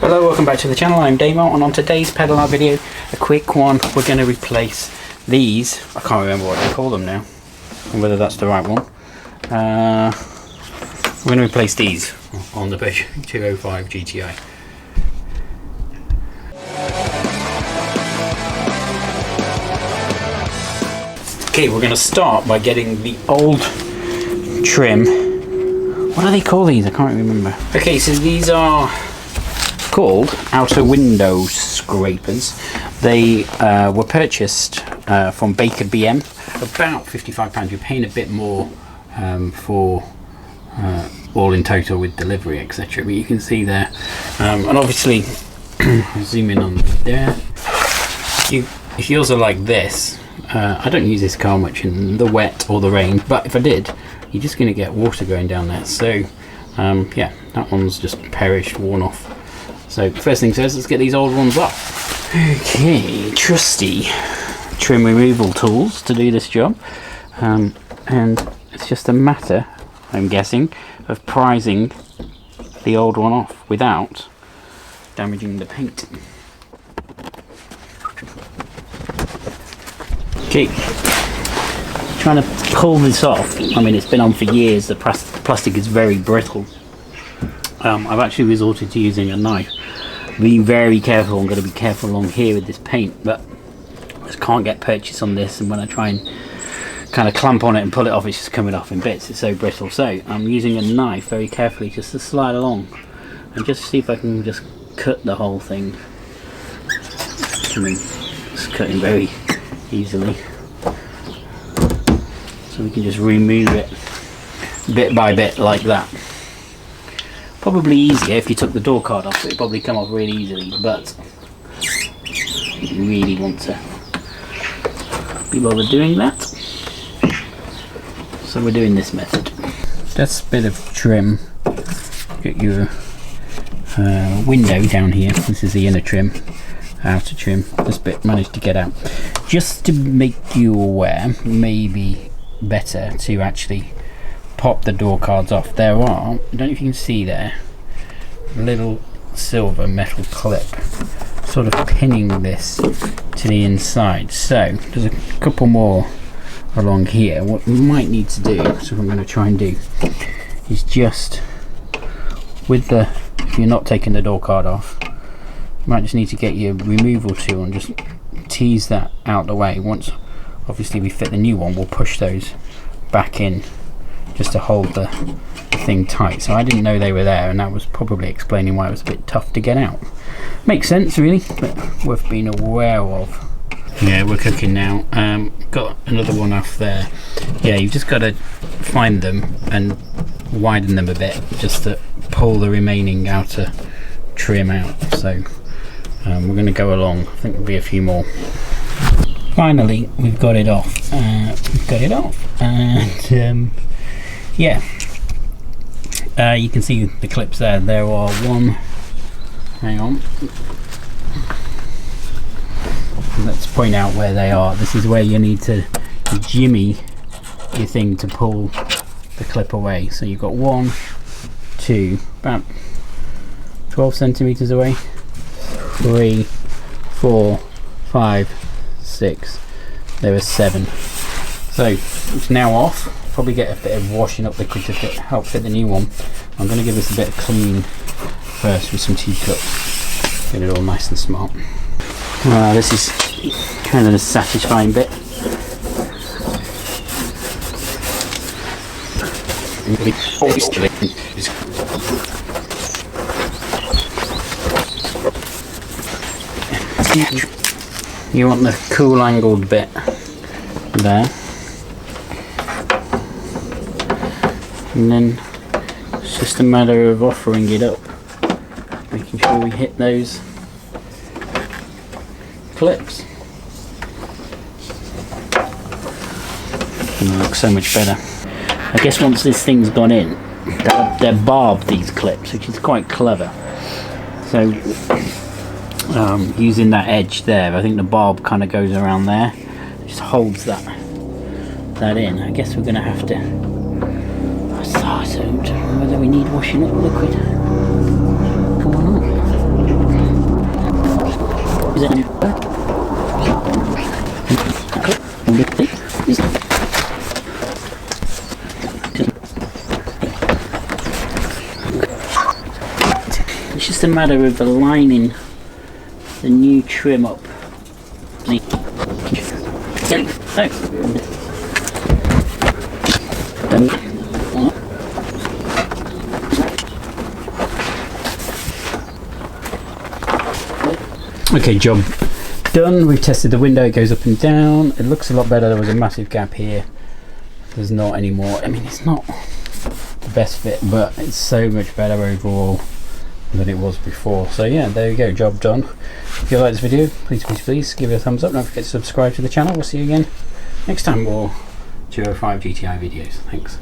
Hello, welcome back to the channel. I'm Damo, and on today's pedal art video, a quick one. We're going to replace these. I can't remember what they call them now, and whether that's the right one. We're going to replace these on the Peugeot 205 GTI. Okay, we're going to start by getting the old trim. What do they call these? I can't remember. Okay, so these are called outer window scrapers. They were purchased from Baker BM, about £55. You're paying a bit more for all in total with delivery, etc. But you can see there, and obviously, zoom in on there. If yours are like this, I don't use this car much in the wet or the rain, but if I did, you're just going to get water going down there. So yeah, that one's just perished, worn off. So first thing says, let's get these old ones off. Okay, trusty trim removal tools to do this job, and it's just a matter, I'm guessing, of prizing the old one off without damaging the paint. Okay, trying to pull this off. I mean, it's been on for years. The plastic is very brittle. I've actually resorted to using a knife. Being very careful. I'm going to be careful along here with this paint, but I just can't get purchase on this, and when I try and kind of clamp on it and pull it off, it's just coming off in bits. It's so brittle. So I'm using a knife very carefully just to slide along and just see if I can just cut the whole thing. I mean, it's cutting very easily, so we can just remove it bit by bit like that. Probably easier if you took the door card off. It'd probably come off really easily, but you really want to be bothered doing that, so we're doing this method. Just a bit of trim. Get your window down here. This is the inner trim, outer trim. This bit managed to get out. Just to make you aware, maybe better to actually pop the door cards off. There are, I don't know if you can see there, a little silver metal clip sort of pinning this to the inside. So there's a couple more along here. What we might need to do, so what I'm going to try and do, is just with the, if you're not taking the door card off, you might just need to get your removal tool and just tease that out the way. Once obviously we fit the new one, we'll push those back in just to hold the thing tight. So I didn't know they were there, and that was probably explaining why it was a bit tough to get out. Makes sense really, but worth being aware of. Yeah, we're cooking now. Got another one off there. Yeah, you've just got to find them and widen them a bit just to pull the remaining outer trim out. So we're going to go along. I think there'll be a few more. Finally, we've got it off. And yeah, you can see the clips there. There are one. Hang on. Let's point out where they are. This is where you need to jimmy your thing to pull the clip away. So you've got 1, 2, about 12 centimeters away. 3, 4, 5, 6. There are 7. So it's now off. Probably get a bit of washing up liquid to help fit the new one. I'm going to give this a bit of clean first with some teacups. Get it all nice and smart. This is kind of the satisfying bit. You want the cool angled bit there, and then it's just a matter of offering it up, making sure we hit those clips. And it looks so much better. I guess once this thing's gone in, they're barbed, these clips, which is quite clever. So using that edge there, I think the barb kind of goes around there, just holds that in. I guess we're going to have to, I don't know whether we need washing up liquid. Come on up. It's just a matter of aligning the new trim up. Okay, job done. We've tested the window, it goes up and down. It looks a lot better. There was a massive gap here. There's not anymore. I mean, it's not the best fit, but it's so much better overall than it was before. So yeah, there you go, job done. If you like this video, please give it a thumbs up. Don't forget to subscribe to the channel. We'll see you again next time, more 205 GTI videos. Thanks.